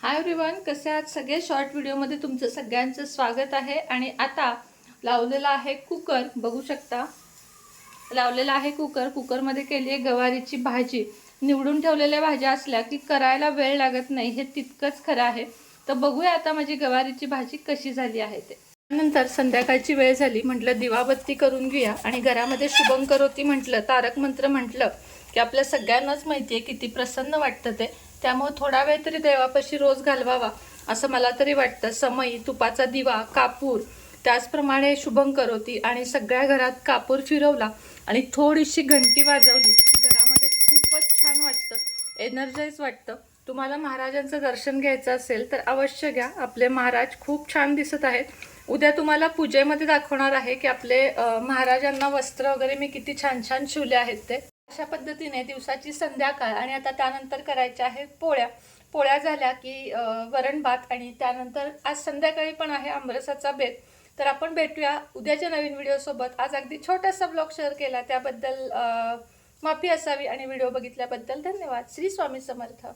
Hi everyone, कसे आहात सगळे? शॉर्ट व्हिडिओमध्ये तुमचं सगळ्यांचं स्वागत आहे। आणि आता लावलेला आहे कुकर, बघू शकता लावलेला आहे कुकर। कुकरमध्ये केली आहे गवारीची भाजी। निवडून ठेवलेल्या भाज्या असल्या की करायला वेळ लागत नाही, हे तितकंच खरं आहे। तर बघूया आता माझी गवारीची भाजी कशी झाली आहे ते। नंतर संध्याकाळची वेळ झाली, म्हटलं दिवाबत्ती करून घेऊया आणि घरामध्ये शुभम करोती म्हटलं, तारक मंत्र म्हटलं की आपल्या सगळ्यांनाच माहिती आहे किती प्रसन्न वाटतं ते। त्यामुळे थोडा वेळ तरी देवापाशी रोज घालवावा असं मला तरी वाटतं। समई, तुपाचा दिवा, कापूर, त्याचप्रमाणे शुभम करोती आणि सगळ्या घरात कापूर फिरवला आणि थोडीशी घंटी वाजवली की घरामध्ये खूपच छान वाटतं, एनर्जाइज वाटतं। तुम्हाला महाराजांचं दर्शन घ्यायचं असेल तर अवश्य घ्या, आपले महाराज खूप छान दिसत आहेत। उद्या तुम्हाला पूजेमध्ये दाखवणार आहे की आपले महाराजांना वस्त्र वगैरे मी किती छान छान शिवले आहेत ते। अशा पद्धतीने दिवसाची संध्याकाळ आणि आता त्यानंतर करायच्या आहेत पोळ्या। पोळ्या झाल्या की वरण भात आणि त्यानंतर आज संध्याकाळी पण आहे आमरसाचा बेत। तर आपण भेटूया उद्याच्या नवीन व्हिडिओ सोबत। आज अगदी छोटासा ब्लॉग शेअर केला त्याबद्दल माफी असावी आणि व्हिडिओ बघितल्याबद्दल धन्यवाद। श्री स्वामी समर्थ।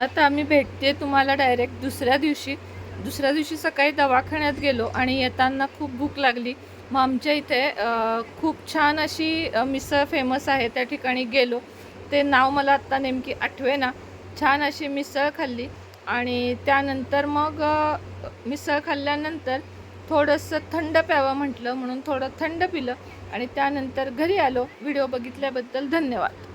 आता आम्ही भेटते तुम्हाला डायरेक्ट दुसऱ्या दिवशी सकाळी दवाखान्यात गेलो आणि येताना खूप भूक लागली। मग आमच्या इथे खूप छान अशी मिसळ फेमस आहे, त्या ठिकाणी गेलो। ते नाव मला आत्ता नेमकी आठवेना। छान अशी मिसळ खाल्ली आणि त्यानंतर मग मिसळ खाल्ल्यानंतर थोडंसं थंड प्यावं म्हटलं म्हणून थोडं थंड पिलं आणि त्यानंतर घरी आलो। व्हिडिओ बघितल्याबद्दल धन्यवाद।